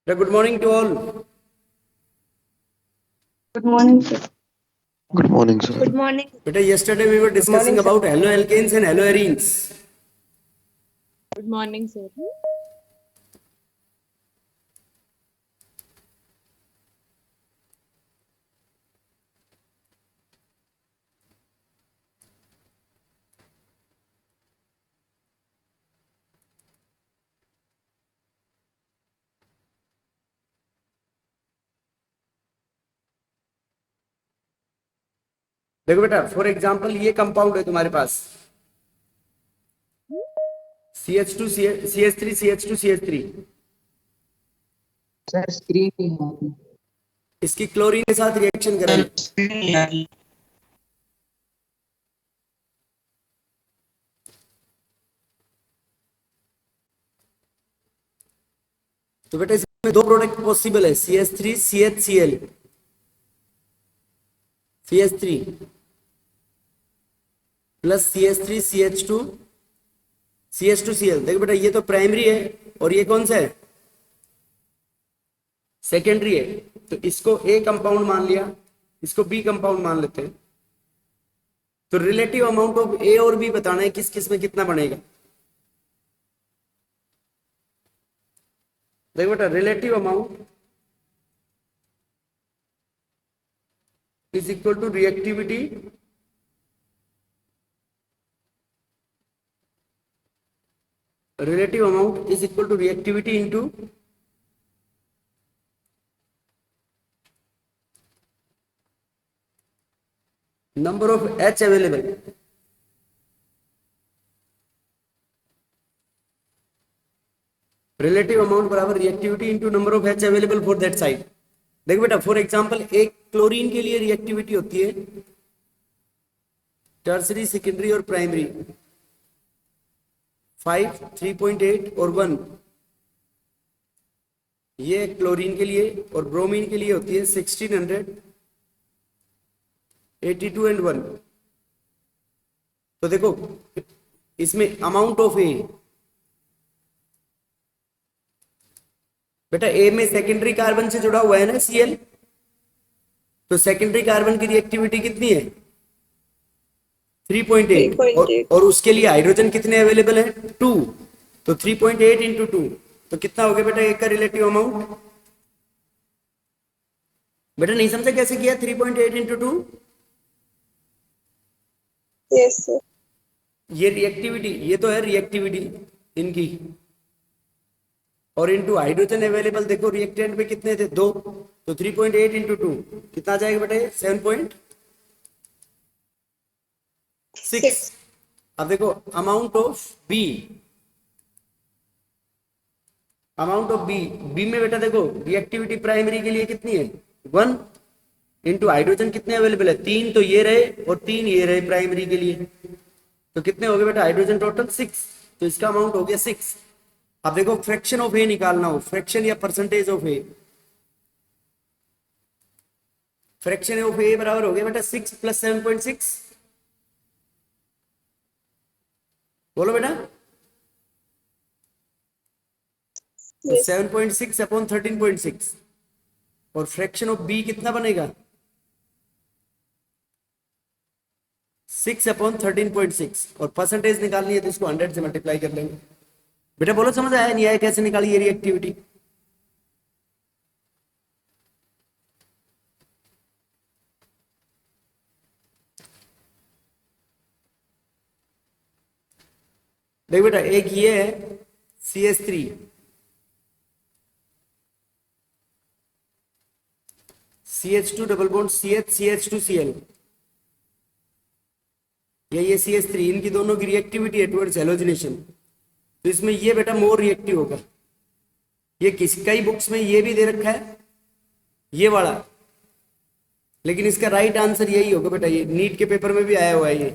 Good morning to all. Good morning, sir. Good morning, sir. Good morning. Beta, yesterday we were discussing about haloalkanes and haloarenes. Good morning, sir. देखो बेटा, for example ये compound है तुम्हारे पास CH2 CH3 CH2 CH3। Sir screen नहीं आ रही। इसकी chlorine के साथ रिएक्शन करेंगे। तो बेटा इसमें दो प्रोडक्ट पॉसिबल है, CH3 CHCl। CH3 plus CH3 CH2 CH2Cl। देखो बेटा, ये तो प्राइमरी है और ये कौन सा है, सेकेंडरी है। तो इसको ए कंपाउंड मान लिया, इसको बी कंपाउंड मान लेते हैं। तो रिलेटिव अमाउंट ऑफ ए और बी बताना है किस किस में कितना बनेगा। देखो बेटा, relative amount is equal to reactivity into number of H available. Relative amount बराबर reactivity into number of H available for that side. देखो बेटा, फॉर एग्जांपल एक क्लोरीन के लिए रिएक्टिविटी होती है टर्सरी, सेकेंडरी और प्राइमरी 5, 3.8 और 1। ये क्लोरीन के लिए, और ब्रोमीन के लिए होती है 1600, 82 एंड 1। तो देखो इसमें अमाउंट ऑफ ए, बेटा ए में सेकेंडरी कार्बन से जुड़ा हुआ है ना Cl, तो सेकेंडरी कार्बन की रिएक्टिविटी कितनी है 3.8 और उसके लिए हाइड्रोजन कितने अवेलेबल है 2। तो 3.8 इंटू 2 तो कितना हो गया बेटा एक का रिलेटिव अमाउंट। बेटा नहीं समझा कैसे किया 3.8 इंटू 2। Yes sir. ये रिएक्टिविटी, ये तो है रिएक्टिविटी इनकी, और इनटू हाइड्रोजन अवेलेबल। देखो रिएक्टेंट में कितने थे 2, तो 3.8 इंटू 2 कितना आ जाएगा बेटा 7.6। अब देखो अमाउंट ऑफ बी, बी में बेटा देखो रिएक्टिविटी प्राइमरी के लिए कितनी है 1 इंटू हाइड्रोजन कितने अवेलेबल है 3, तो ये रहे और 3 ये रहे प्राइमरी के लिए। तो कितने हो गए बेटा हाइड्रोजन टोटल 6, तो इसका अमाउंट हो गया 6। अब देखो फ्रैक्शन ऑफ ए निकालना हो, फ्रैक्शन या percentage of A. Fraction of A बराबर हो गया बेटा 6 प्लस 7.6। बोलो बेटा, तो 7.6 अपॉन 13.6, और फ्रैक्शन ऑफ बी कितना बनेगा 6 अपॉन 13.6, और परसेंटेज निकालनी है तो इसको 100 से मल्टीप्लाई कर लेंगे। बेटा बोलो समझ आया नहीं आया, कैसे निकाली ये रिएक्टिविटी। देख बेटा, एक ये है CH3, CH2 double bond CH CH2Cl, या ये CH3, इनकी दोनों की रिएक्टिविटी है टुवर्ड्स हैलोजिनेशन। तो इसमें ये बेटा मोर रिएक्टिव होगा। ये कई बुक्स में ये भी दे रखा है ये वाला, लेकिन इसका राइट आंसर यही होगा बेटा, ये नीट के पेपर में भी आया हुआ है ये।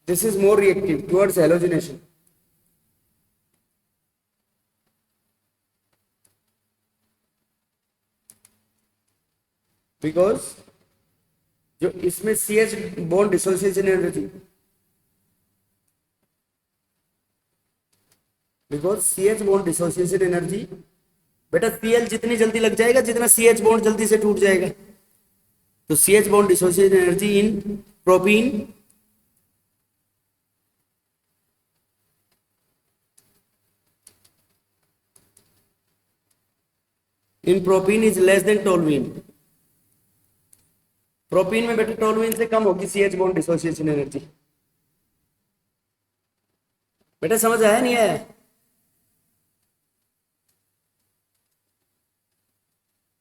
This is more reactive towards halogenation. Because जो इसमें CH bond dissociation energy, because C H bond dissociation energy, बेटा Cl जितनी जल्दी लग जाएगा जितना सी एच बॉन्ड जल्दी से टूट जाएगा। तो C H bond dissociation energy in propene is less than toluene. Propene में बेटा टोलुइन से कम होगी C H bond dissociation energy. बेटा समझ आया नहीं आया?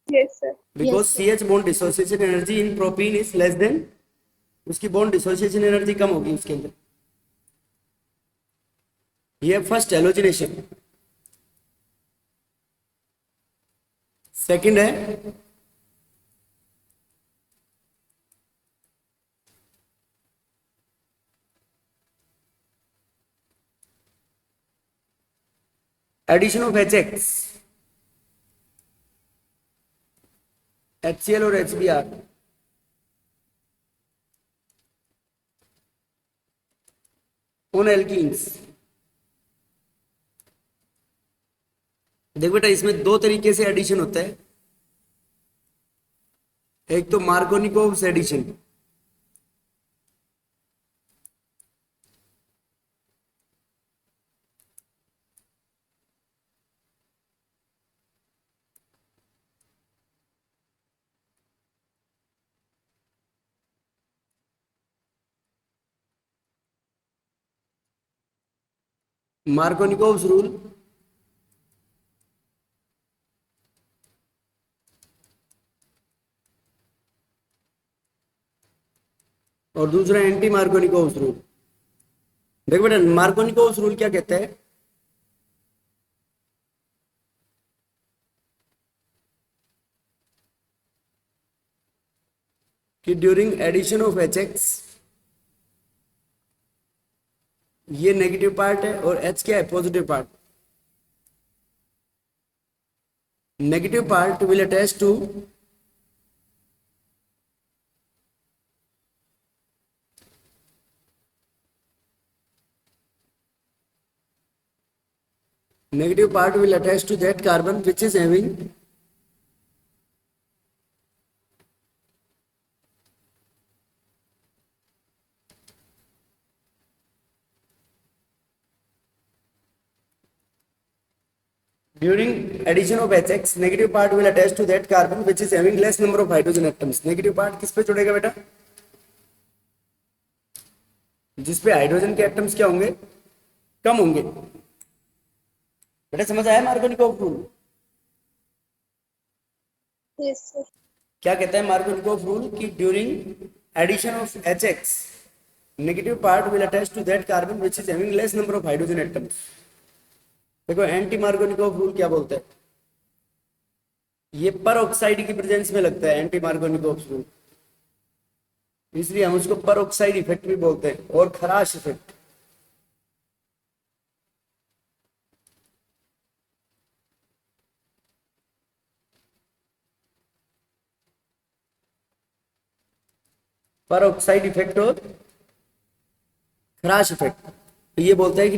Yes, sir. Because C H bond dissociation energy in propene is less than, उसकी बॉन्ड डिसोसिएशन एनर्जी कम होगी उसके अंदर। ये फर्स्ट हेलोजिनेशन। सेकंड है एडिशन ऑफ HX, HCl और HBr ऑन एल्कीन्स। देख बेटा इसमें दो तरीके से एडिशन होता है, एक तो मार्कोनिकोव्स एडिशन, मार्कोनिकोव्स रूल, और दूसरा एंटी मार्कोनिकोव्स रूल। देखो बेटा मार्कोनिकोव्स रूल क्या कहता है कि ड्यूरिंग एडिशन ऑफ HX, ये नेगेटिव पार्ट है और H क्या है, positive part. Negative part will attach to negative part will attach to that carbon which is having during addition of HX, negative part will attach to that carbon which is having less number of hydrogen atoms। negative part किस पे जुड़ेगा बेटा, जिस पे hydrogen के atoms क्या होंगे, कम होंगे। बेटा समझ आया मार्कोनिकोव रूल? Yes, sir. क्या कहता है मार्कोनिकोव रूल कि during addition of HX, negative part will attach to that carbon which is having less number of hydrogen atoms. देखो एंटी मार्कोनिकोव रूल क्या बोलता है, ये पर ऑक्साइड की प्रेजेंस में लगता है एंटी मार्कोनिकोव रूल, इसलिए हम उसको पर ऑक्साइड इफेक्ट भी बोलते हैं और खराश इफेक्ट। पर ऑक्साइड इफेक्ट और खराश इफेक्ट। तो ये बोलता है कि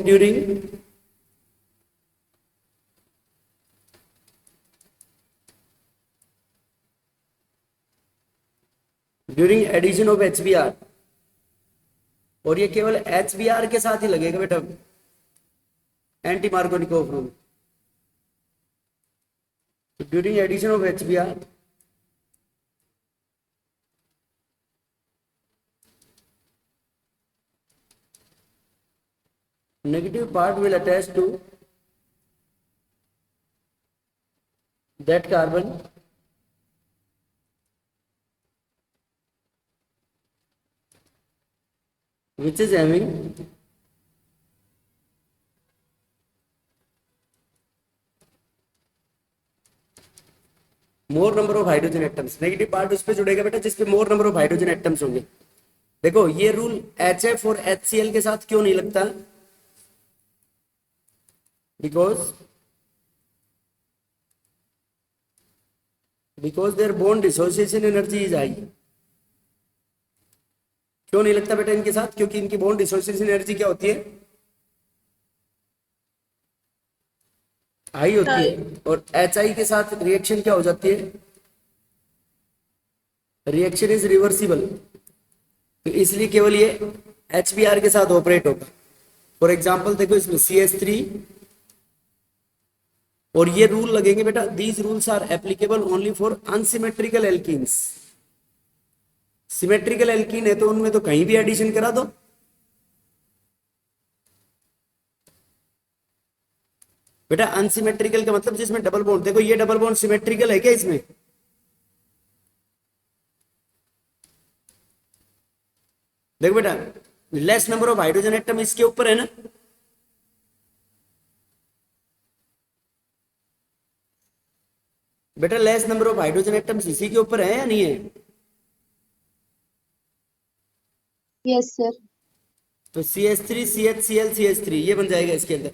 ड्यूरिंग एडिशन ऑफ HBr, और ये केवल HBr के साथ ही लगेगा बेटा anti Markovnikov rule. During addition of HBr, negative part will attach to that carbon which is having more number of hydrogen atoms। Negative part उस पे जुड़ेगा बेटा जिसपे मोर नंबर ऑफ हाइड्रोजन एटम्स होंगे। देखो ये रूल HF और HCl के साथ क्यों नहीं लगता, because their bond dissociation energy is high। क्यों नहीं लगता बेटा इनके साथ, क्योंकि इनकी बॉन्ड डिसोसिएशन एनर्जी क्या होती है, हाई होती है, और HI के साथ रिएक्शन क्या हो जाती है, रिएक्शन इज रिवर्सिबल, तो इसलिए केवल ये HBr के साथ ऑपरेट होगा। फॉर एग्जाम्पल देखो इसमें CH3, और ये रूल लगेंगे बेटा, these rules are applicable only for unsymmetrical alkenes. Symmetrical alkene है तो उनमें तो कहीं भी एडिशन करा दो। बेटा अनसिमेट्रिकल का मतलब जिसमें डबल बॉन्ड, देखो ये डबल बॉन्ड सिमेट्रिकल है क्या इसमें, देखो बेटा less number of hydrogen atom इसके ऊपर है ना, बेटा less number of hydrogen atoms इसी के ऊपर है या नहीं है, Yes, sir. तो CH3 CHCl CH3 ये बन जाएगा इसके अंदर।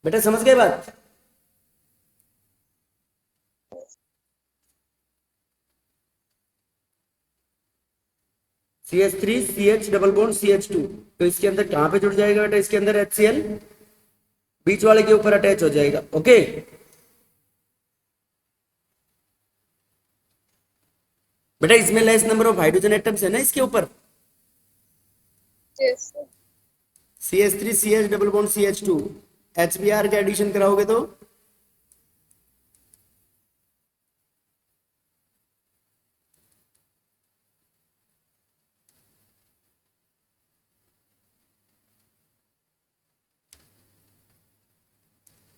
बेटा समझ गए बात, CH3 CH double bond CH2, तो इसके अंदर कहां पे जुड़ जाएगा बेटा, इसके अंदर HCl बीच वाले के ऊपर अटैच हो जाएगा। ओके बेटा इसमें less number of hydrogen atoms है ना इसके ऊपर, Yes, sir. CH3 CH double bond CH2, HBr का एडिशन कराओगे तो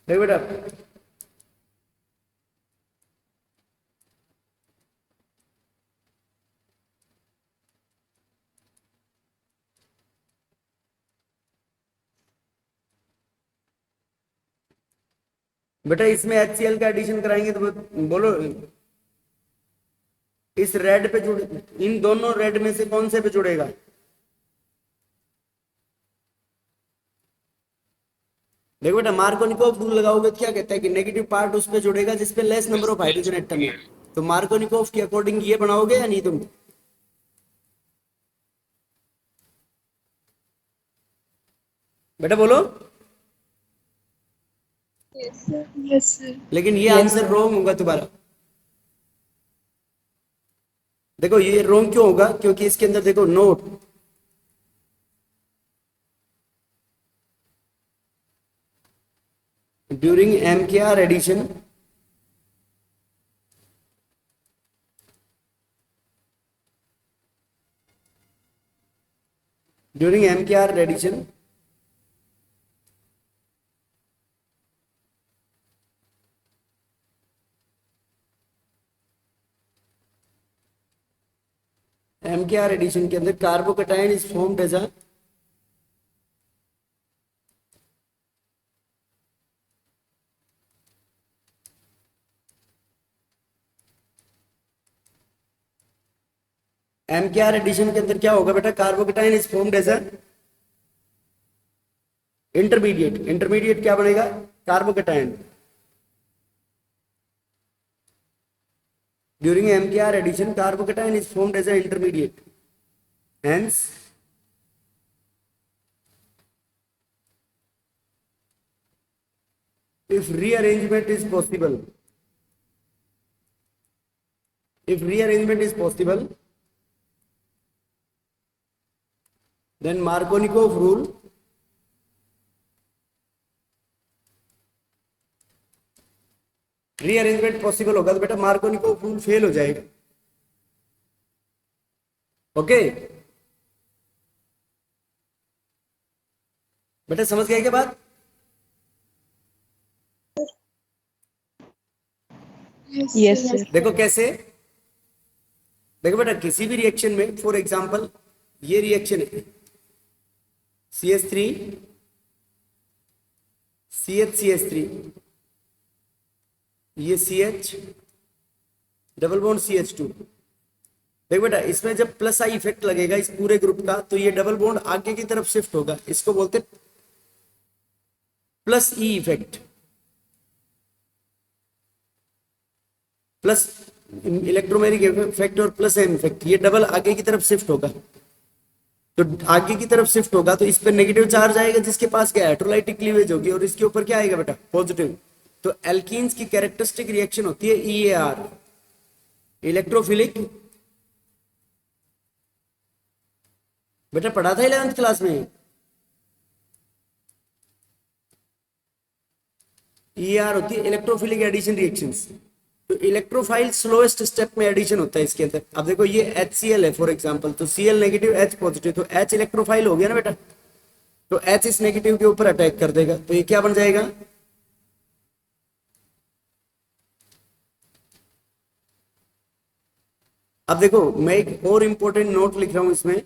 देखो बेटा बेटा इसमें HCl का एडिशन कराएंगे तो बोलो इस रेड पे जुड़, इन दोनों रेड में से कौन से पे जुड़ेगा, देखो बेटा मार्कोनिकोव रूल लगाओगे तो क्या कहता है कि नेगेटिव पार्ट उस पे जुड़ेगा जिसपे less number of hydrogen atom है, तो मार्कोनिकोव के अकॉर्डिंग ये बनाओगे या नहीं तुम, बेटा बोलो, Yes, sir. Yes, sir. लेकिन ये आंसर रॉन्ग होगा तुम्हारा। देखो ये रॉन्ग क्यों होगा, क्योंकि इसके अंदर देखो note, during MKR addition during MKR addition MKR addition के अंदर carbocation is formed as a MKR addition के अंदर क्या होगा बेटा, carbocation is formed as a intermediate, intermediate क्या बनेगा, carbocation. During MKR addition carbocation is formed as a intermediate, hence if rearrangement is possible, if rearrangement is possible then Markovnikov rule rearrangement possible होगा तो बेटा Markovnikov rule fail हो जाएगा। Okay बेटा समझ गए क्या बात, Yes, sir. देखो कैसे, देखो बेटा किसी भी रिएक्शन में फॉर एग्जांपल ये रिएक्शन है CH3 CH ये CH डबल बॉन्ड CH2, देखो बेटा इसमें जब प्लस आई इफेक्ट लगेगा इस पूरे ग्रुप का तो ये डबल बॉन्ड आगे की तरफ शिफ्ट होगा, इसको बोलते plus E effect, plus electromagnetic effect और प्लस एम इफेक्ट, ये डबल आगे की तरफ शिफ्ट होगा। तो आगे की तरफ शिफ्ट होगा तो इस पर नेगेटिव चार्ज आएगा, जिसके पास क्या इलेक्ट्रोलाइटिक क्लीवेज होगी, और इसके ऊपर क्या आएगा बेटा पॉजिटिव। तो एल्कीन्स की कैरेक्टरिस्टिक रिएक्शन होती है EAR, इलेक्ट्रोफिलिक। बेटा पढ़ा था 11th क्लास में। EAR होती है इलेक्ट्रोफिलिक एडिशन रिएक्शंस। तो इलेक्ट्रोफाइल स्लोएस्ट स्टेप में एडिशन होता है इसके अंदर। अब देखो ये HCl है फॉर एग्जांपल, तो Cl नेगेटिव H पॉजिटिव, तो H इलेक्ट्रोफाइल हो गया ना बेटा, तो H इस नेगेटिव के ऊपर अटैक कर देगा, तो ये क्या बन जाएगा, अब देखो मैं एक और इंपॉर्टेंट नोट लिख रहा हूं इसमें।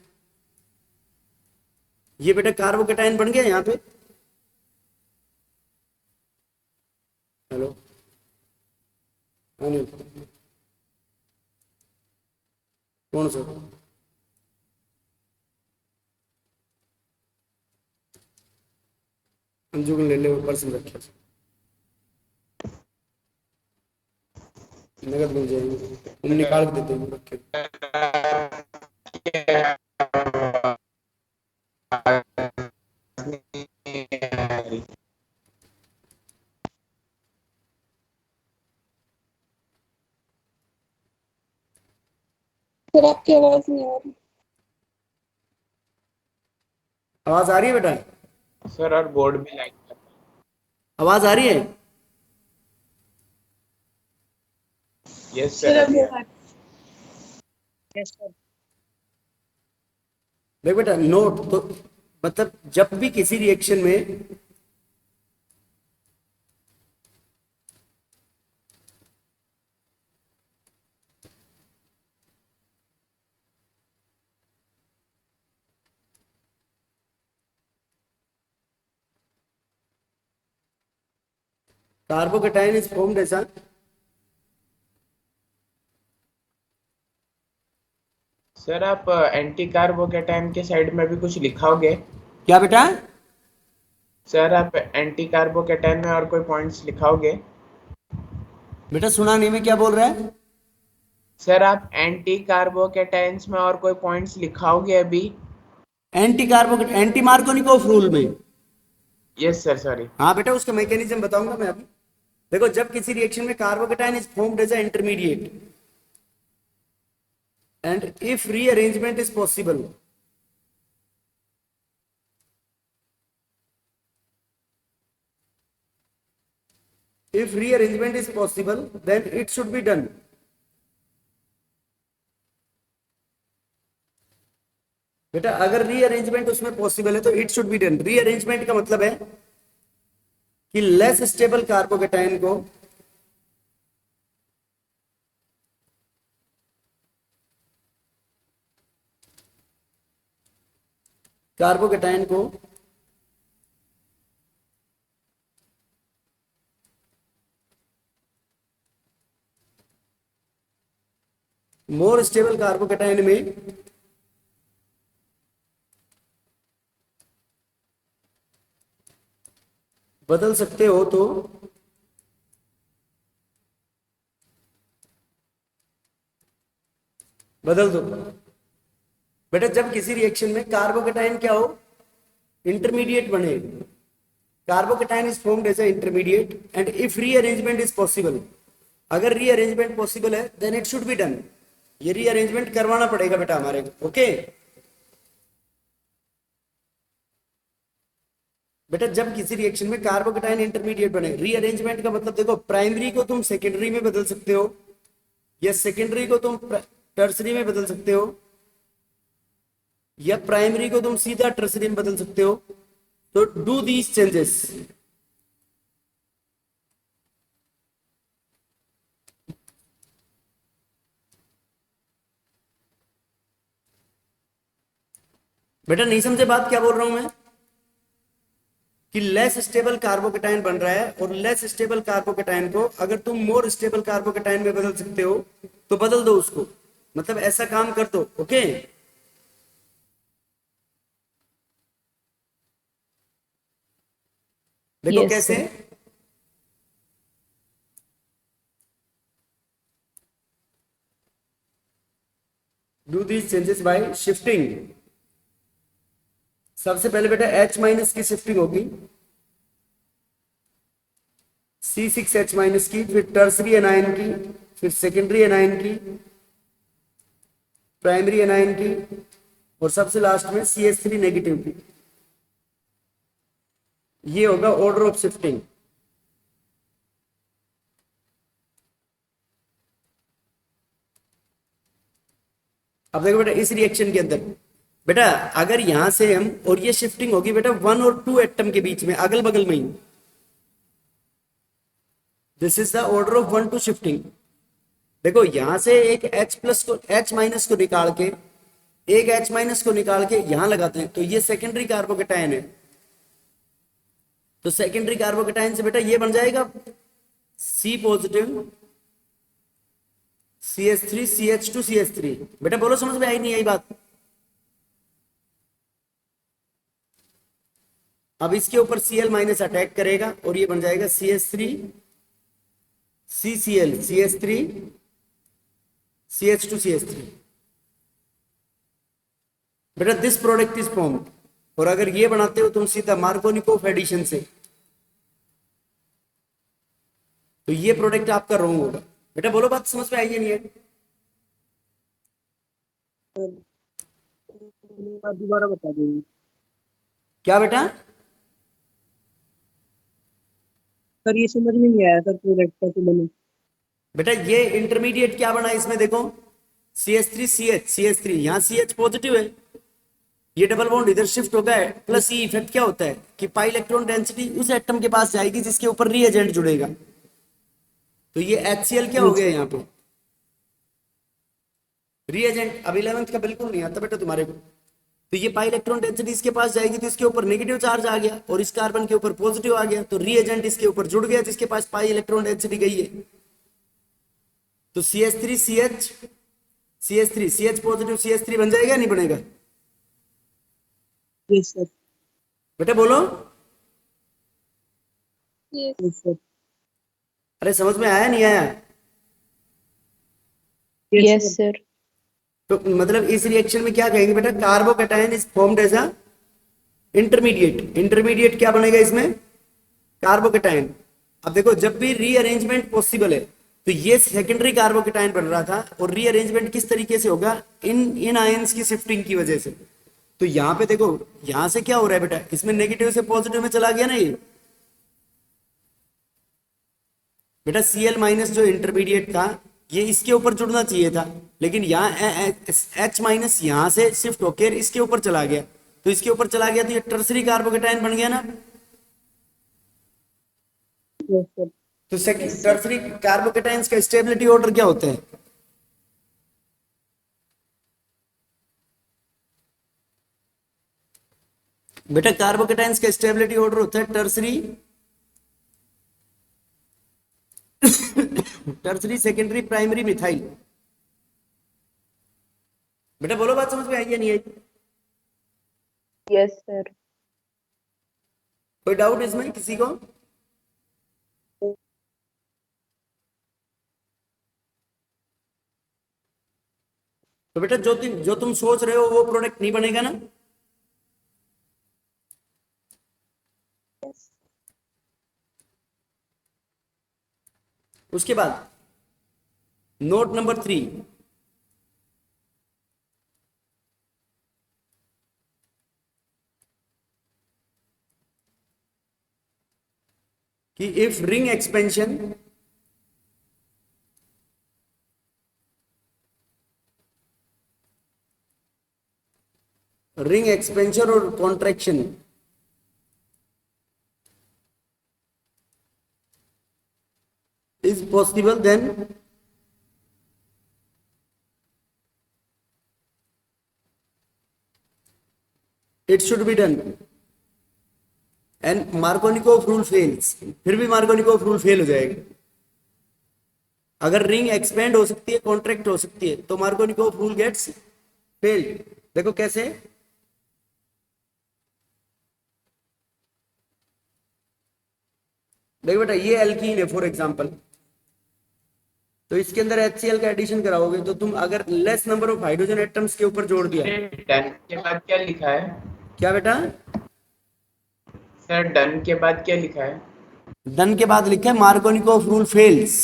ये बेटा कार्बोकेटाइन बन गया यहाँ पे, हेलो अनिल, कौन सा, अंजू को ले ले, ऊपर से रखिए, नगद मिल जाएगी, हम निकाल के देते हैं रख के। सर आपकी आवाज नहीं आ रही। आवाज आ रही है बेटा, सर और बोर्ड भी लाइट कर आवाज आ रही है। यस सर सर अभी देख बेटा नोट, तो मतलब जब भी किसी रिएक्शन में कार्बोकेटाइन इज फॉर्म्ड ऐसा, सर आप एंटी कार्बोकेटाइन के साइड में भी कुछ लिखाओगे। क्या बेटा, सर आप एंटी कार्बोकेटाइन में और कोई पॉइंट्स लिखाओगे। बेटा सुना नहीं मैं क्या बोल रहा है। सर आप एंटी कार्बोकेटाइन्स में और कोई पॉइंट्स लिखाओगे अभी। एंटी कार्बोकेट एंटी मार्कोनिकोव रूल में, यस सर सॉरी। हाँ बेटा उसका मैकेनिज्म बताऊंगा मैं अभी। देखो जब किसी रिएक्शन में carbocation is formed as a intermediate and if rearrangement is possible, if rearrangement is possible then it should be done। बेटा अगर रीअरेंजमेंट उसमें पॉसिबल है तो it should be done. Rearrangement का मतलब है कि लेस स्टेबल कार्बोकेटाइन को मोर स्टेबल कार्बोकेटाइन में बदल सकते हो तो बदल दो। बेटा जब किसी रिएक्शन में कार्बोकेटाइन क्या हो, इंटरमीडिएट बने, carbocation is formed as a intermediate and if rearrangement is possible, अगर रीअरेंजमेंट पॉसिबल है then it should be done. ये रीअरेंजमेंट करवाना पड़ेगा बेटा हमारे को, ओके। बेटा जब किसी रिएक्शन में कार्बोकेटाइन इंटरमीडिएट बने, रीअरेंजमेंट का मतलब देखो प्राइमरी को तुम सेकेंडरी में बदल सकते हो या सेकेंडरी को तुम टर्सरी में बदल सकते हो या प्राइमरी को तुम सीधा टर्सरी में बदल सकते हो। तो डू दीज चेंजेस। बेटा नहीं समझे बात क्या बोल रहा हूं मैं, कि लेस स्टेबल कार्बोकेटाइन बन रहा है और लेस स्टेबल कार्बोकेटाइन को अगर तुम मोर स्टेबल कार्बोकेटाइन में बदल सकते हो तो बदल दो उसको, मतलब ऐसा काम कर दो, ओके। देखो Yes, कैसे, sir. do these changes by shifting सबसे पहले बेटा H माइनस की शिफ्टिंग होगी, C6H माइनस की, फिर टर्सरी एनायन की, फिर सेकेंडरी एनायन की, प्राइमरी एनायन की, और सबसे लास्ट में CH3 नेगेटिव की। ये होगा ऑर्डर ऑफ शिफ्टिंग। अब देखो बेटा इस रिएक्शन के अंदर बेटा अगर यहां से हम, और ये शिफ्टिंग होगी बेटा 1 और 2 एटम के बीच में, अगल बगल में ही। This is the order of 1 2 shifting. देखो यहां से एक H प्लस को, H माइनस को निकाल के, एक H माइनस को निकाल के यहां लगाते हैं, तो ये सेकेंडरी कार्बोकेटायन है। तो सेकेंडरी कार्बोकेटायन से बेटा ये बन जाएगा C positive, CH3 CH2 CH3। बेटा बोलो समझ में आई नहीं आई बात? अब इसके ऊपर Cl माइनस अटैक करेगा और ये बन जाएगा CH3 CCl CH3 CH2 CH3। बेटा दिस प्रोडक्ट इज फॉर्म्ड। और अगर ये बनाते हो तुम सीधा मार्कोनिकोव एडिशन से, तो ये प्रोडक्ट आपका रॉन्ग होगा। बेटा बोलो बात समझ में आई है नहीं है? दोबारा बता दीजिए। क्या बेटा? सर ये समझ में नहीं आया सर, प्रोडक्ट का तो मैंने। बेटा ये इंटरमीडिएट क्या बना इसमें देखो, CH3 CH CH3, यहाँ CH पॉजिटिव है, ये डबल बॉन्ड इधर शिफ्ट हो गया है, प्लस ई इफेक्ट क्या होता है कि पाई इलेक्ट्रॉन डेंसिटी उस एटम के पास जाएगी जिसके ऊपर रीएजेंट जुड़ेगा। तो ये HCl क्या हो गया यहाँ पे, रीएजेंट। अब 11th का बिल्कुल नहीं आता बेटा तुम्हारे को। तो ये पाई इलेक्ट्रॉन डेंसिटी इसके पास जाएगी, तो इसके ऊपर नेगेटिव चार्ज आ गया और इस कार्बन के ऊपर पॉजिटिव आ गया, तो रीएजेंट इसके ऊपर जुड़ गया जिसके पास पाई इलेक्ट्रॉन डेंसिटी गई है। तो CH3 CH CH3 CH positive CH3 बन जाएगा नहीं बनेगा? Yes sir. बेटा बोलो। Yes sir. अरे समझ में आया नहीं आया? Yes, sir. तो मतलब इस रिएक्शन में क्या कहेंगे बेटा, carbocation is formed as a intermediate. Intermediate क्या बनेगा इसमें, कार्बोकैटायन। अब देखो जब भी रीअरेंजमेंट पॉसिबल है, तो ये सेकेंडरी कार्बोकैटायन बन रहा था, और रीअरेंजमेंट किस तरीके से होगा, इन आयंस की शिफ्टिंग की वजह से। तो यहाँ पे देखो यहां से क्या हो रहा है बेटा, इसमें नेगेटिव से पॉजिटिव में चला गया ना ये बेटा। Cl माइनस जो इंटरमीडिएट था ये इसके ऊपर जुड़ना चाहिए था, लेकिन यहाँ H माइनस यहां से शिफ्ट होकर इसके ऊपर चला गया, तो इसके ऊपर चला गया तो ये टर्सरी कार्बोकैटायन बन गया ना। Yes sir. तो टर्सरी कार्बोकैटायंस का स्टेबिलिटी ऑर्डर क्या होता है, बेटा कार्बोकैटायंस का स्टेबिलिटी ऑर्डर होता है tertiary tertiary secondary primary methyl. बेटा बोलो बात समझ में आई या नहीं आई? Yes, sir. कोई डाउट इसमें किसी को? तो बेटा जो तुम सोच रहे हो वो प्रोडक्ट नहीं बनेगा ना। उसके बाद नोट नंबर 3, कि इफ रिंग एक्सपेंशन और contraction is possible, then it should be done and Markovnikov rule fails। फिर भी Markovnikov rule फेल हो जाएगा। अगर रिंग एक्सपेंड हो सकती है, कॉन्ट्रैक्ट हो सकती है, तो Markovnikov rule गेट्स फेल्ड। देखो कैसे, देखो बेटा ये एल्कीन है फॉर एग्जांपल, तो इसके अंदर HCl का एडिशन कराओगे तो तुम अगर less number of hydrogen atoms के ऊपर जोड़ दिया, डन के बाद क्या लिखा है? क्या बेटा? सर डन के बाद क्या लिखा है? डन के बाद लिखा है मार्कोनिकोव रूल फेल्स।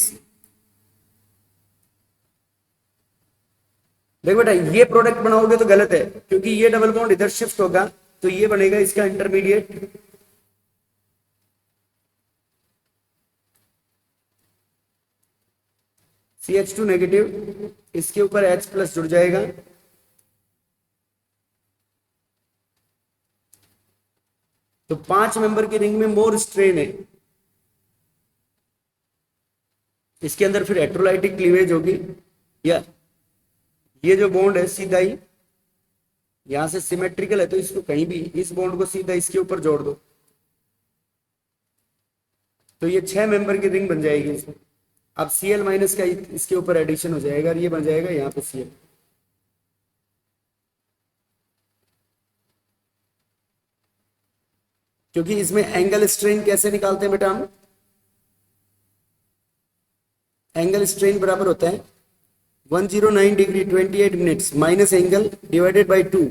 देखो बेटा, ये प्रोडक्ट बनाओगे तो गलत है, क्योंकि ये डबल बॉन्ड इधर शिफ्ट होगा तो ये बनेगा इसका इंटरमीडिएट। CH2 नेगेटिव, इसके ऊपर H प्लस जुड़ जाएगा। तो 5 मेंबर की रिंग में मोर स्ट्रेन है, इसके अंदर फिर इलेक्ट्रोलाइटिक क्लीवेज होगी। या ये जो बॉन्ड है सीधा ही यहां से सिमेट्रिकल है, तो इसको कहीं भी इस बॉन्ड को सीधा इसके ऊपर जोड़ दो तो ये 6 मेंबर की रिंग बन जाएगी इसमें। अब Cl माइनस का इसके ऊपर एडिशन हो जाएगा और ये बन जाएगा यहाँ पे Cl। क्योंकि इसमें एंगल स्ट्रेन कैसे निकालते हैं बेटा हम? एंगल स्ट्रेन बराबर होता है 109 degree 28 minutes minus angle divided by 2।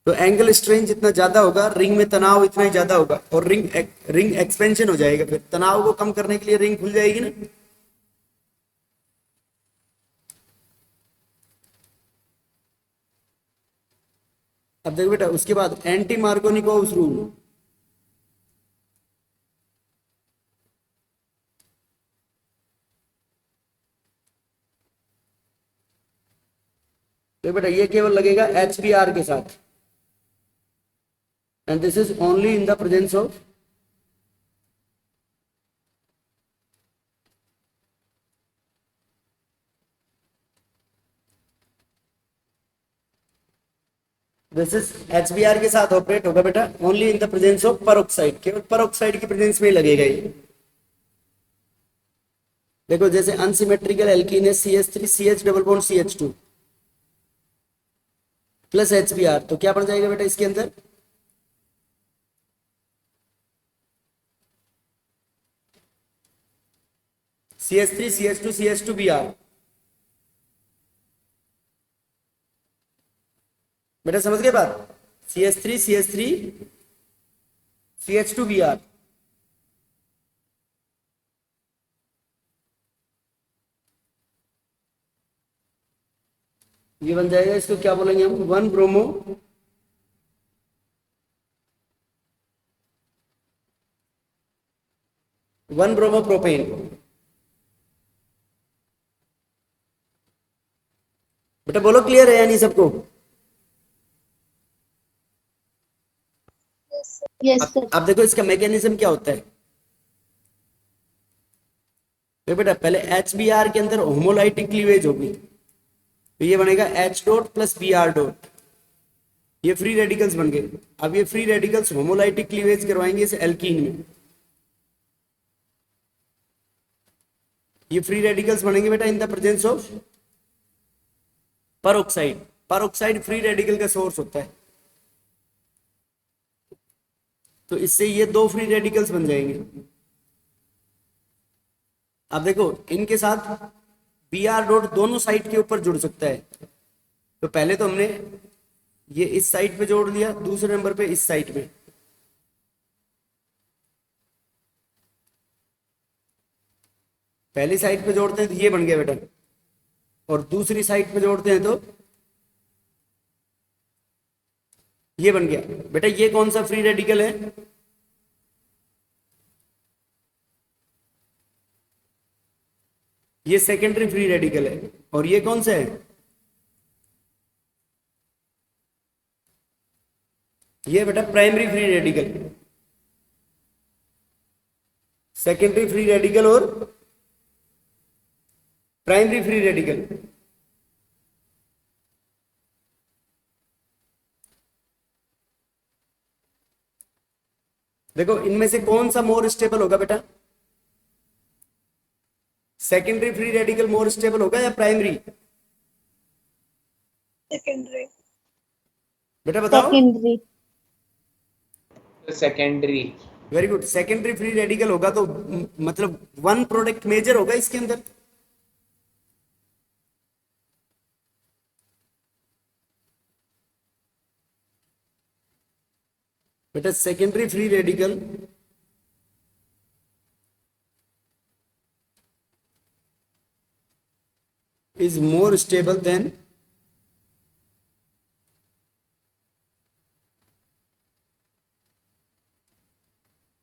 तो एंगल स्ट्रेन जितना ज्यादा होगा रिंग में तनाव इतना ही ज्यादा होगा और रिंग एक्सपेंशन हो जाएगा। फिर तनाव को कम करने के लिए रिंग खुल जाएगी ना। अब देखो बेटा, उसके बाद एंटी मार्कोनिकोव रूल। तो बेटा ये केवल लगेगा HBr के साथ, and this is only in the presence of this is HBr के साथ ऑपरेट होगा बेटा only in the presence of peroxide. केवल परऑक्साइड की प्रेजेंस में ही लगेगा ये। देखो जैसे अनसिमेट्रिकल एल्कीन है CH3 CH double bond CH2 plus HBr, तो क्या बन जाएगा बेटा इसके अंदर? CH3 CH2 CH2Br। बेटा समझ गए बात? CH3 CH3 CH2Br। ये बन जाएगा, इसको क्या बोलेंगे हम? 1 ब्रोमो प्रोपेन। बेटा बोलो क्लियर है या नहीं सबको? Yes, sir. अब देखो इसका मैकेनिज्म क्या होता है। तो बेटा पहले HBr के अंदर होमोलाइटिक क्लीवेज होगी, तो ये बनेगा H dot plus Br dot, ये फ्री रेडिकल्स बन गए। अब ये फ्री रेडिकल्स होमोलाइटिक क्लीवेज करवाएंगे इस एल्कीन में। ये फ्री रेडिकल्स बनेंगे बेटा इन the presence of peroxide. Peroxide free radical का सोर्स होता है, तो इससे ये 2 फ्री रेडिकल्स बन जाएंगे। अब देखो इनके साथ Br डॉट दोनों साइड के ऊपर जुड़ सकता है। तो पहले तो हमने ये इस साइड पे जोड़ लिया, दूसरे नंबर पे इस साइड पे। पहली साइड पे जोड़ते हैं तो ये बन गया बेटा, और दूसरी साइड पे जोड़ते हैं तो ये बन गया। बेटा ये कौन सा फ्री रेडिकल है? ये सेकेंडरी फ्री रेडिकल है। और ये कौन सा है? ये बेटा primary free radical. Secondary free radical और प्राइमरी फ्री रेडिकल। देखो इनमें से कौन सा मोर स्टेबल होगा बेटा? Secondary free radical more stable होगा या प्राइमरी? secondary, बेटा बताओ। Secondary. Secondary. Very good, secondary free radical होगा तो मतलब 1 प्रोडक्ट मेजर होगा इसके अंदर। बेटा secondary free radical is more stable than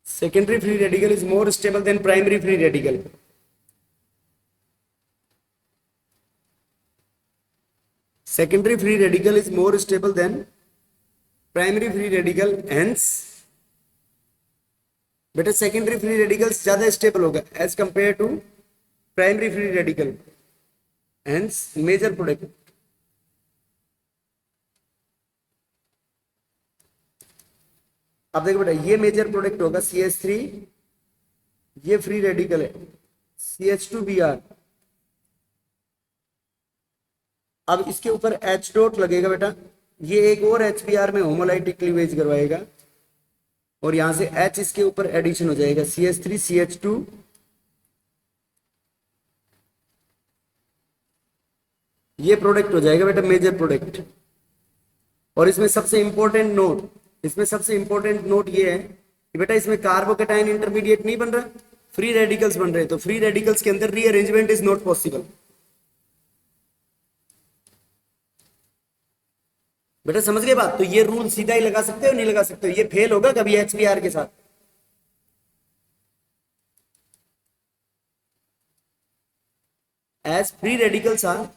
secondary free radical is more stable than primary free radical. Secondary free radical is more stable than primary free radical, hence बेटा secondary free radicals ज्यादा stable होगा as compare to primary free radical, hence major product. अब देखो बेटा ये major product होगा CH3, ये free radical है CH2Br. अब इसके ऊपर H डॉट लगेगा बेटा, ये एक और HBr में होमोलाइटिक क्लीवेज करवाएगा और यहां से H इसके ऊपर एडिशन हो जाएगा CH3 CH2. ये प्रोडक्ट हो जाएगा बेटा मेजर प्रोडक्ट. और इसमें सबसे इंपॉर्टेंट नोट ये है कि बेटा इसमें कार्बोकेटाइन इंटरमीडिएट नहीं बन रहा, फ्री रेडिकल्स बन रहे हैं. तो फ्री रेडिकल्स के अंदर रीअरेंजमेंट इज नॉट पॉसिबल. बेटा समझ गए बात? तो ये रूल सीधा ही लगा सकते हो, नहीं लगा सकते हो? ये फेल होगा कभी HBr के साथ. As free radicals are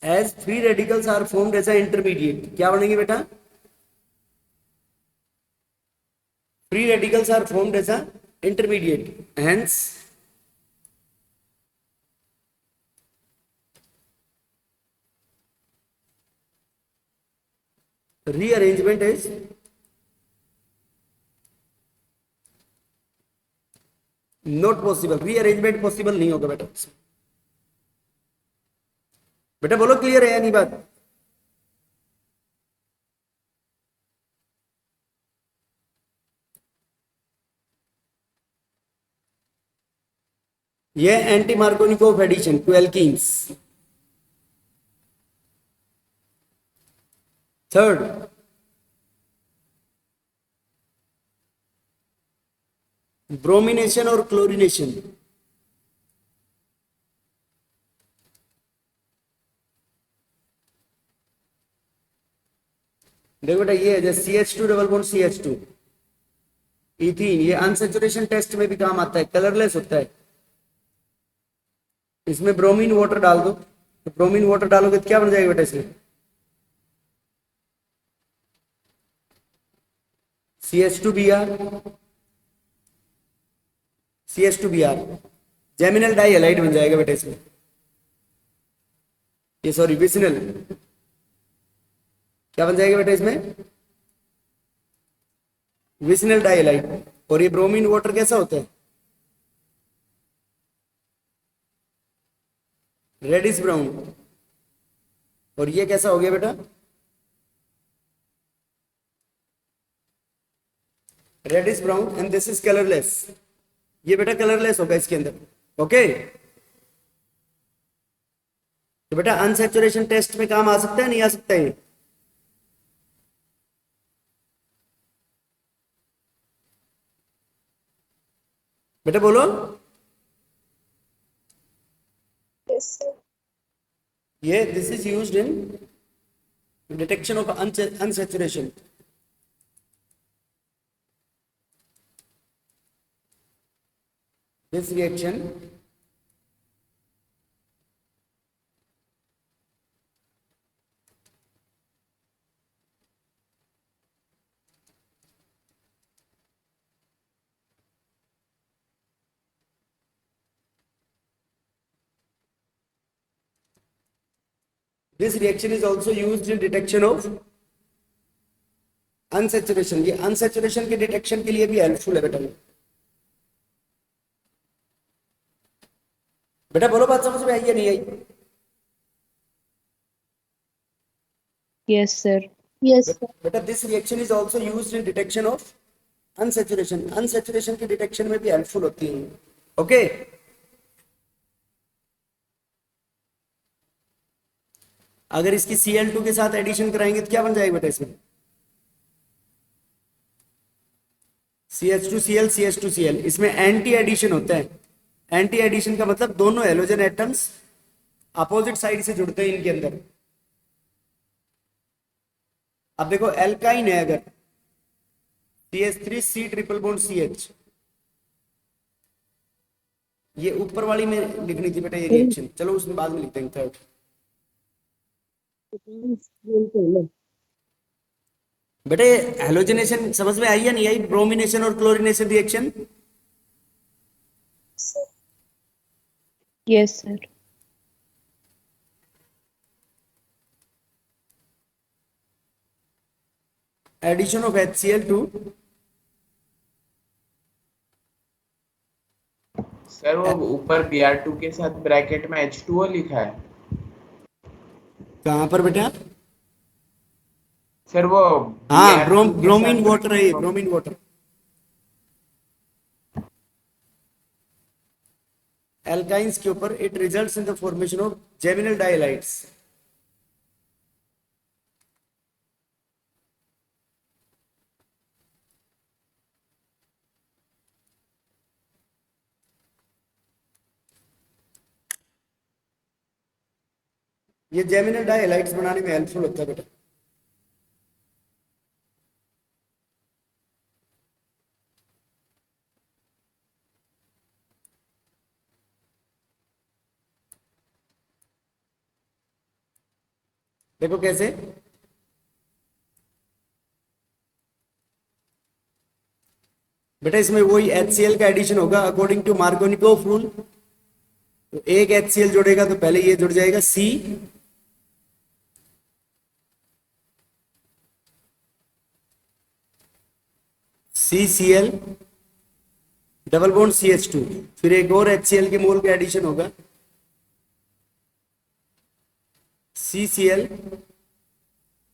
as free radicals are formed as a intermediate. क्या बनेंगे बेटा? free radicals are formed as a intermediate, hence rearrangement is not possible. rearrangement possible नहीं होगा बेटा. बेटा बोलो क्लियर है या नहीं बात? ये anti Markovnikov addition to alkenes. Third, bromination और क्लोरिनेशन. देखो बेटा ये है जैसे CH2 double bond CH2 ethene, ये अनसैचुरेशन टेस्ट में भी काम आता है, कलरलेस होता है. इसमें ब्रोमीन वाटर डाल दो, तो ब्रोमीन वाटर डालोगे तो क्या बन जाएगा बेटा इसमें? CH2Br, CH2Br geminal die halide बन जाएगा बेटा इसमें. ये सॉरी विसिनल, क्या बन जाएगा बेटा इसमें? Vicinal dihalide. और ये ब्रोमीन वाटर कैसा होता है? Reddish brown. और ये कैसा हो गया बेटा? Reddish brown. And this is colourless. ये बेटा कलरलेस होगा इसके अंदर. ओके तो बेटा अनसैचुरेशन टेस्ट में काम आ सकता है, नहीं आ सकता है? बेटा बोलो. Yes, sir. ये this is used in detection of unsaturation. This reaction This reaction is also used in detection of unsaturation. ये unsaturation के डिटेक्शन के लिए भी हेल्पफुल है बेटा. बेटा बोलो बात समझ में आई या नहीं आई? Yes, sir. Yes, sir. बेटा this reaction is also used in detection of unsaturation. unsaturation के डिटेक्शन में भी हेल्पफुल होती है. ओके अगर इसकी Cl2 के साथ एडिशन कराएंगे तो क्या बन जाएगा बेटा इसमें? CH2Cl CH2Cl, इसमें एंटी एडिशन होता है। एंटी एडिशन का मतलब दोनों हेलोजन एटम्स अपोजिट साइड से जुड़ते हैं इनके अंदर। अब देखो एल्काइन है, अगर CH3 C triple bond CH, ये ऊपर वाली में लिखनी थी बेटा ये रिएक्शन, चलो उसमें बाद में लिखते हैं थर्ड। बोलते हैं ना। बेटे हेलोजनेशन समझ में आई या नहीं आई? ब्रोमिनेशन और chlorination reaction. sir, Yes, sir. Addition of HCl2, sir वो ऊपर Br2 के साथ ब्रैकेट में H2O लिखा है। कहां पर बेटा? सर वो हाँ, Br2 के ब्रोमीन साथ- वाटर है ये, ब्रोमीन वाटर। एल्काइंस के ऊपर it results in the formation of geminal dihalides. ये जेमिनल डाइलाइट्स बनाने में हेल्पफुल होता है बेटा। देखो कैसे, बेटा इसमें वही HCl का एडिशन होगा अकॉर्डिंग टू मार्कोनिकोव रूल। तो एक HCl जुड़ेगा तो पहले ये जुड़ जाएगा C, CCl double bond CH2, फिर एक और HCl के मोल का एडिशन होगा CCl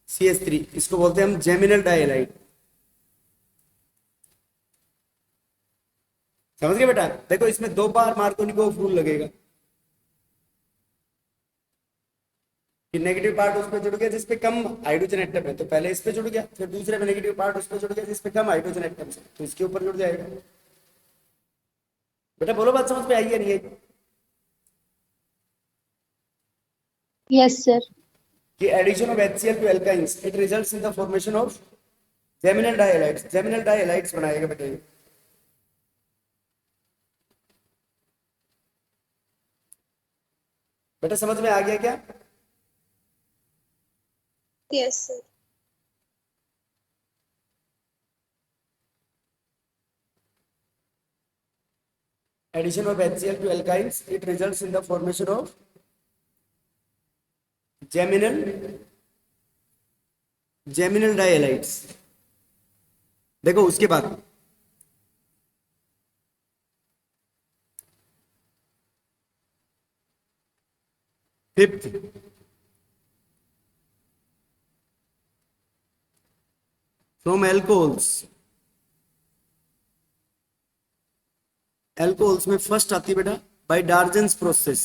CH3, इसको बोलते हैं हम जेमिनल डाइलाइट। समझ गए बेटा? देखो इसमें दो बार मार्कोनिकोव रूल लगेगा कि नेगेटिव पार्ट उस पे जुड़ गया जिस पे कम हाइड्रोजन एटम है, तो पहले इस पे जुड़ गया, फिर दूसरे में नेगेटिव पार्ट उस पे जुड़ गया जिस पे कम हाइड्रोजन एटम है, तो इसके ऊपर जुड़ जाएगा। बेटा बोलो, बात समझ में आई है नहीं है? yes, sir, कि addition of HCl to alkynes it results in the formation of geminal dihalides. Geminal dihalides बनाएगा बेटा ये। बेटा समझ में आ गया क्या? yes, sir, Addition of HCl to alkynes, it results in the formation of geminal dihalides। देखो उसके बाद फिफ्थ, फ्रॉम एल्कोहल्स। एल्कोहल्स में फर्स्ट आती है बेटा बाय डार्जन्स प्रोसेस।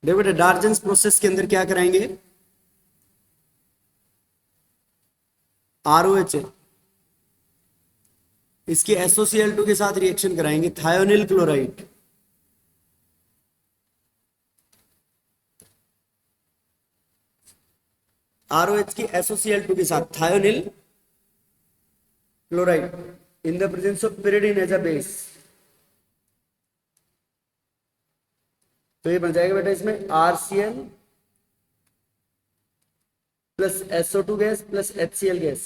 देखो बेटा डार्जन्स प्रोसेस के अंदर क्या कराएंगे? ROH इसके SOCl2 के साथ रिएक्शन कराएंगे, थायोनिल क्लोराइड। ROH की SOCl2 के साथ thionyl chloride in the presence of pyridine as a base. तो ये बन जाएगा बेटा इसमें RCl plus SO2 gas plus HCl gas.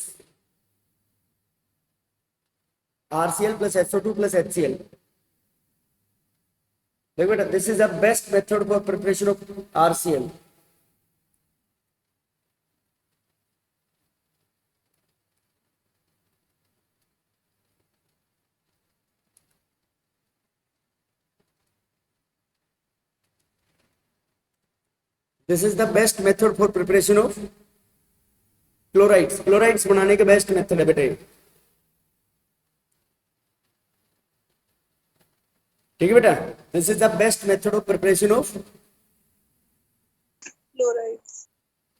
RCl plus SO2 plus HCl। देखो बेटा this is the best method for preparation of RCl। This is the best method for preparation of chlorides. Chlorides बनाने का best method है बेटे। ठीक है बेटा, this is the best method of preparation of Chlorides.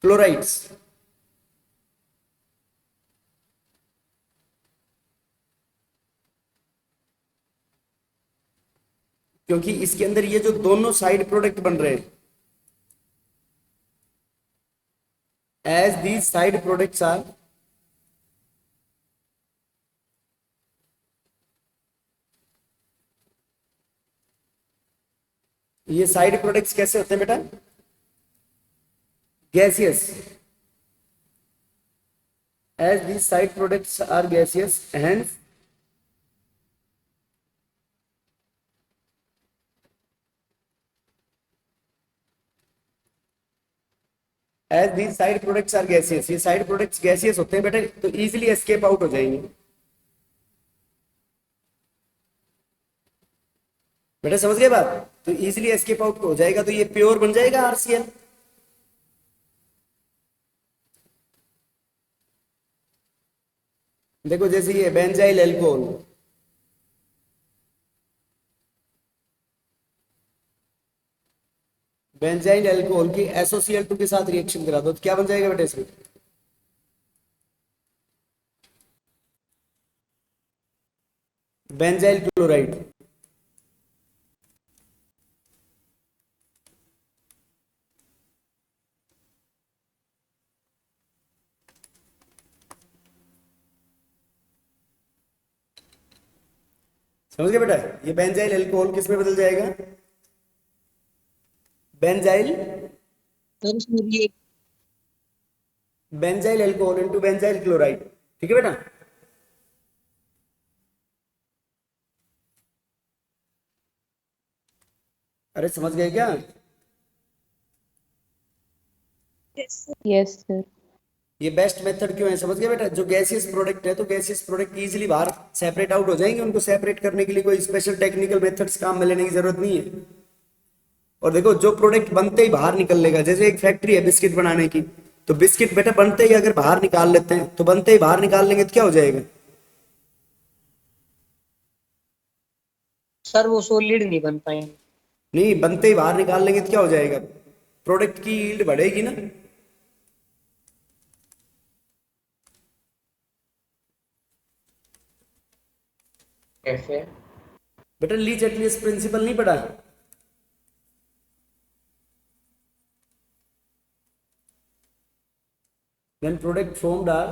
Chlorides. क्योंकि इसके अंदर ये जो दोनों साइड प्रोडक्ट बन रहे हैं, as these side products are ये साइड प्रोडक्ट्स कैसे होते हैं बेटा? Gaseous. As these side products are gaseous, hence as these side products are gaseous, ये साइड प्रोडक्ट्स गैसियस होते हैं बेटा, तो इजीली एस्केप आउट हो जाएंगे। बेटा समझ गए बात? तो इजीली एस्केप आउट हो जाएगा, तो ये प्योर बन जाएगा आरसीएल। देखो जैसे ये बेंजाइल एल्कोहल, बेंजाइल एल्कोहल की SOCl2 के साथ रिएक्शन करा दो तो क्या बन जाएगा बेटा इसमें? Benzyl chloride. समझ गए बेटा? ये बेंजाइल एल्कोहल किस में बदल जाएगा? बेंजाइल सर इसमें ये benzyl alcohol into benzyl chloride. ठीक है बेटा? अरे समझ गए क्या? Yes, sir. Yes, sir. ये बेस्ट मेथड क्यों है समझ गए बेटा? जो गैसियस प्रोडक्ट है तो गैसियस प्रोडक्ट इजीली बाहर सेपरेट आउट हो जाएंगे, उनको सेपरेट करने के लिए कोई स्पेशल टेक्निकल मेथड्स काम में लेने की जरूरत नहीं है। और देखो जो प्रोडक्ट बनते ही बाहर निकल लेगा, जैसे एक फैक्ट्री है बिस्किट बनाने की, तो बिस्किट बेटा बनते ही अगर बाहर निकाल लेते हैं, तो बनते ही बाहर निकाल लेंगे तो क्या हो जाएगा? सर वो सॉलिड नहीं बन पाएंगे। नहीं, बनते ही बाहर निकाल लेंगे तो क्या हो जाएगा? प्रोडक्ट की यील्ड बढ़ेगी ना। कैसे? बेटा ली चटलीस प्रिंसिपल नहीं पढ़ा? when product formed are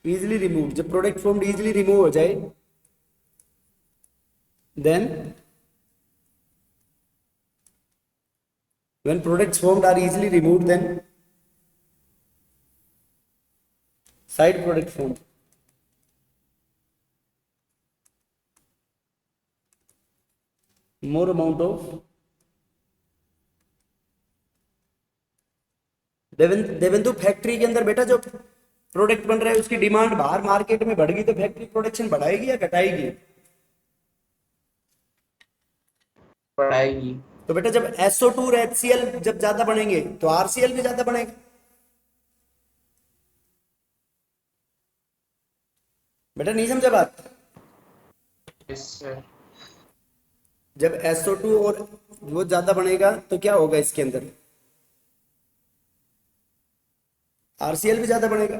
easily removed, जब प्रोडक्ट फॉर्म्ड इजीली रिमूव हो जाए, then when products formed are easily removed, then side product formed. More amount of Devendu factory के अंदर बेटा जो प्रोडक्ट बन रहा है उसकी डिमांड बाहर मार्केट में बढ़ गई तो फैक्ट्री प्रोडक्शन बढ़ाएगी या घटाएगी? बढ़ाएगी। तो बेटा जब SO2 और HCl जब ज्यादा बनेंगे तो RCl भी ज्यादा बनेगा। बेटा नहीं समझा बात? Yes sir. जब SO2 और वो ज्यादा बनेगा तो क्या होगा इसके अंदर? RCl भी ज्यादा बनेगा।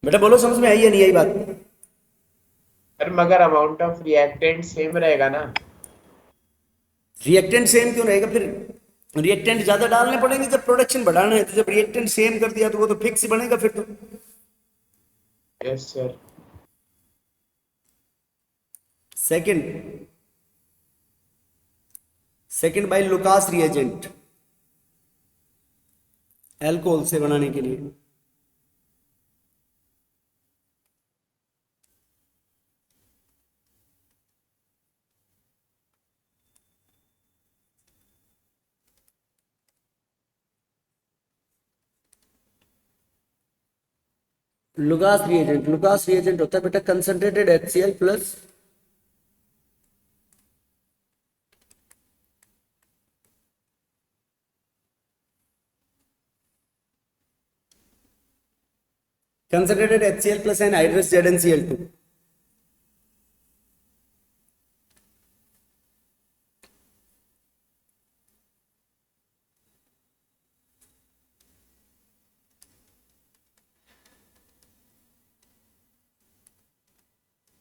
बेटा बोलो समझ में आई या नहीं आई बात? सर मगर अमाउंट ऑफ रिएक्टेंट सेम रहेगा ना? रिएक्टेंट सेम क्यों रहेगा? फिर रिएक्टेंट ज्यादा डालने पड़ेंगे जब प्रोडक्शन बढ़ाना है, तो जब रिएक्टेंट सेम कर दिया तो वो तो फिक्स ही बनेगा फिर तो। Yes sir. Second by Lucas reagent, alcohol से बनाने के लिए। लुकास रिएजेंट होता है बेटा concentrated HCl plus concentrated HCl plus anhydrous ZnCl2.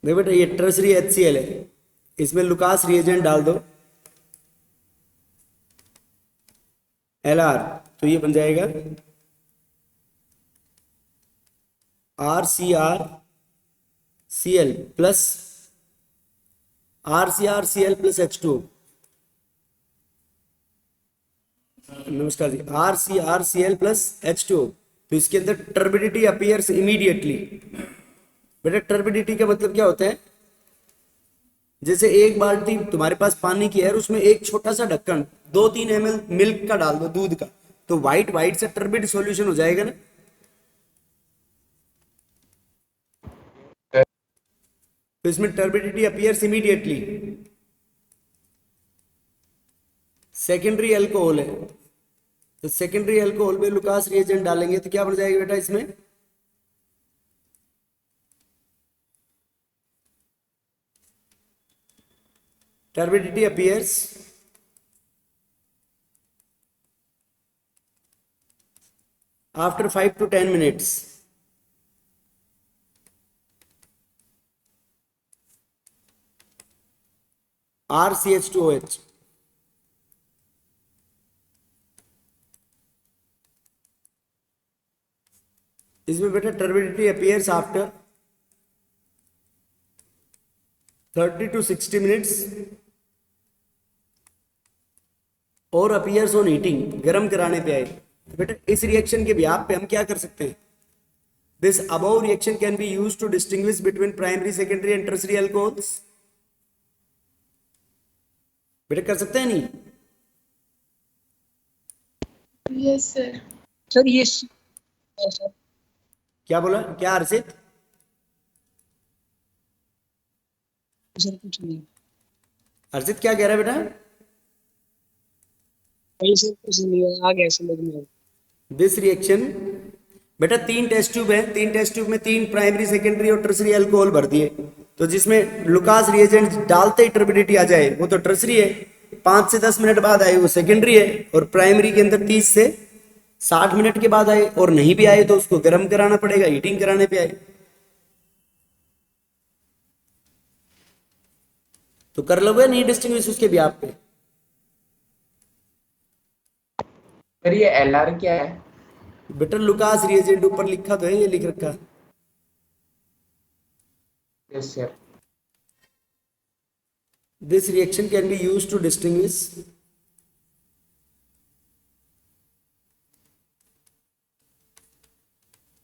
देखो बेटा ये टर्सरी HCl है, इसमें लुकास रिएजेंट डाल दो Lr, तो ये बन जाएगा RCrCl plus RCrCl plus H2O। नमस्कार जी, RCrCl प्लस H2O। तो इसके अंदर टर्बिडिटी अपीयर्स इमीडिएटली। बेटा टर्बिडिटी का मतलब क्या होता है? जैसे एक बाल्टी तुम्हारे पास पानी की है और उसमें एक छोटा सा ढक्कन 2-3 ml मिल्क का डाल दो, दूध का, तो व्हाइट व्हाइट से टर्बिड सॉल्यूशन हो जाएगा ना। तो इसमें turbidity appears immediately. Secondary alcohol है, तो सेकेंडरी अल्कोहल में लुकास रिएजेंट डालेंगे तो क्या बन जाएगा बेटा इसमें? turbidity appears after 5 to 10 minutes. RCH2OH. इसमें बेटा turbidity appears after 30 to 60 minutes और अपीयर्स ऑन हीटिंग, गर्म कराने पे आए। तो बेटा इस रिएक्शन के ब्याप पे हम क्या कर सकते हैं? This above reaction can be used to distinguish between primary, secondary and tertiary alcohols. बेटा कर सकते हैं नहीं? Yes, sir. सर ये क्या बोला, क्या हर्षित? सर कुछ नहीं, हर्षित क्या कह रहा है बेटा? वही सर कुछ नहीं, आ गया समझ में। दिस रिएक्शन, बेटा 3 टेस्ट ट्यूब है, 3 टेस्ट ट्यूब में 3 प्राइमरी, सेकेंडरी और टर्सरी अल्कोहल भर दिए, तो जिसमें लुकास रिएजेंट डालते ही टर्बिडिटी आ जाए वो तो टर्सरी है, 5 से 10 मिनट बाद आए वो सेकेंडरी है, और प्राइमरी के अंदर 30 से 60 मिनट के बाद आए, और नहीं भी आए तो उसको गर्म कराना पड़ेगा, हीटिंग कराने पे आए। तो कर लोगे नहीं डिस्टिंग्विश उसके ब्याप पे? सर ये LR क्या है? बेटा लुकास रिएजेंट ऊपर लिखा तो है, ये लिख रखा। Yes sir. This reaction can be used to distinguish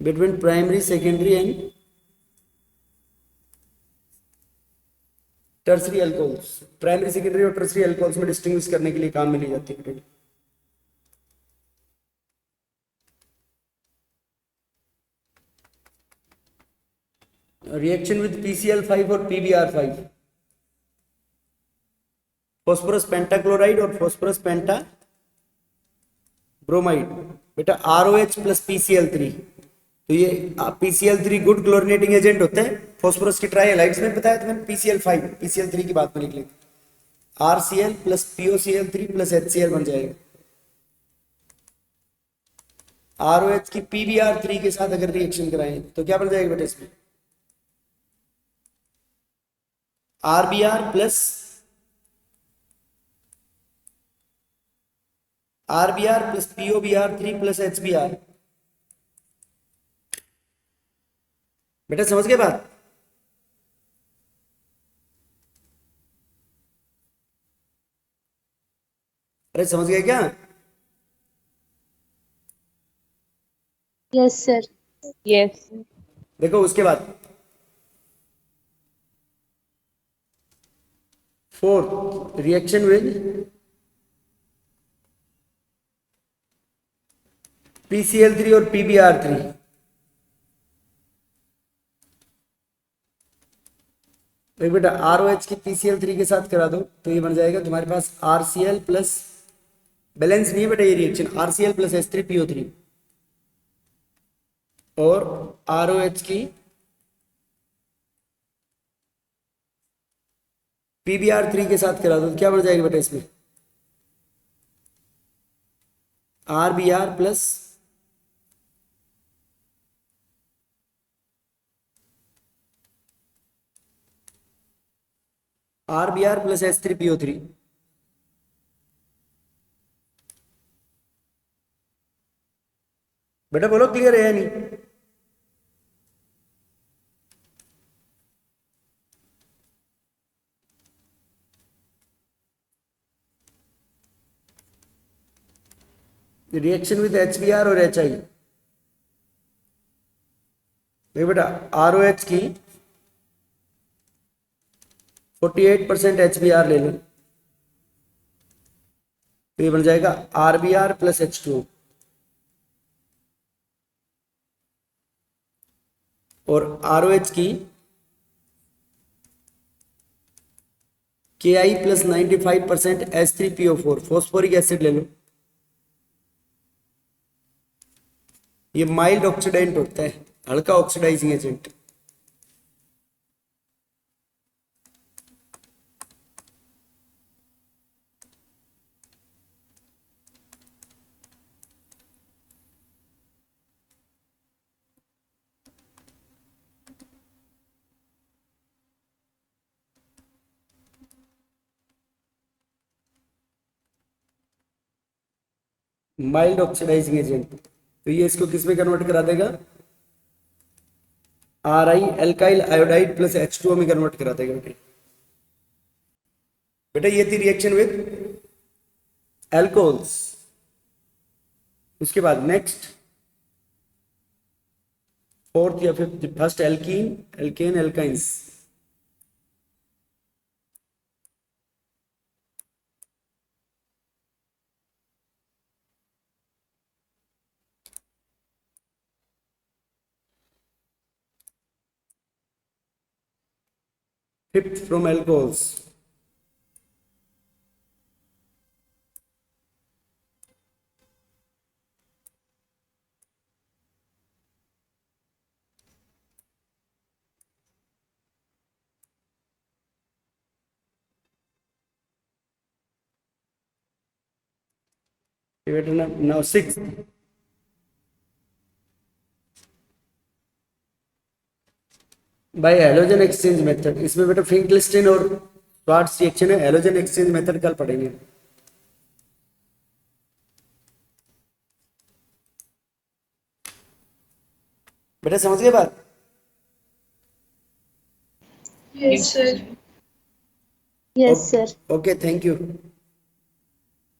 between primary, secondary and tertiary alcohols। Primary, secondary और टर्सरी अल्कोहल्स में डिस्टिंग्विश करने के लिए काम में ली जाती है। रिएक्शन विद PCl5 और PbR5, फॉस्फोरस पेंटाक्लोराइड और फॉस्फोरस पेंटा ब्रोमाइड। बेटा ROH प्लस PCl3, तो ये PCl3 गुड क्लोरिनेटिंग एजेंट होता है। फॉस्फोरस की ट्राई हैलाइड्स में बताया था मैंने, PCl5, PCl3 की बात में लिख ली। RCl plus POCl3 plus HCl बन जाएगा। ROH की PbR3 के साथ अगर रिएक्शन कराएं तो क्या बन जाएगा बेटा इसमें? RBr plus POBr3 plus HBr। बेटा समझ गए बात? अरे समझ गए क्या? Yes, sir. Yes. देखो उसके बाद फोर्थ रिएक्शन विद PCl3 और PbR3। बेटा ROH की PCl3 के साथ करा दो तो ये बन जाएगा तुम्हारे पास RCl प्लस, बैलेंस नहीं है बेटा ये रिएक्शन, RCl प्लस H3PO3। और ROH की PBr3 के साथ करा दो तो क्या बन जाएगा बेटा इसमें? RBr plus H3PO3। बेटा बोलो क्लियर है या नहीं? रिएक्शन विद HBr और HI। देखो बेटा ROH की 48% HBr ले लो तो ये बन जाएगा RBr प्लस H2O। और ROH की Ki plus 95% H3PO4 phosphoric acid ले लो। ये माइल्ड ऑक्सीडेंट होता है, हल्का oxidising agent. Mild oxidising agent, तो ये इसको किस में कन्वर्ट करा देगा? RI alkyl iodide plus H2O में कन्वर्ट करा देगा। बेटा ये थी रिएक्शन विद एल्कोहल्स। उसके बाद नेक्स्ट फोर्थ या fifth, first alkene, alkane, alkynes. Fifth from alcohols. Now sixth. By halogen exchange method. इसमें बेटा फिंकलिस्टीन और श्वार्ट्ज रिएक्शन है, हैलोजन एक्सचेंज मेथड कल पढ़ेंगे। बेटा समझ गए बात? Yes, sir. Yes, sir. Okay, thank you.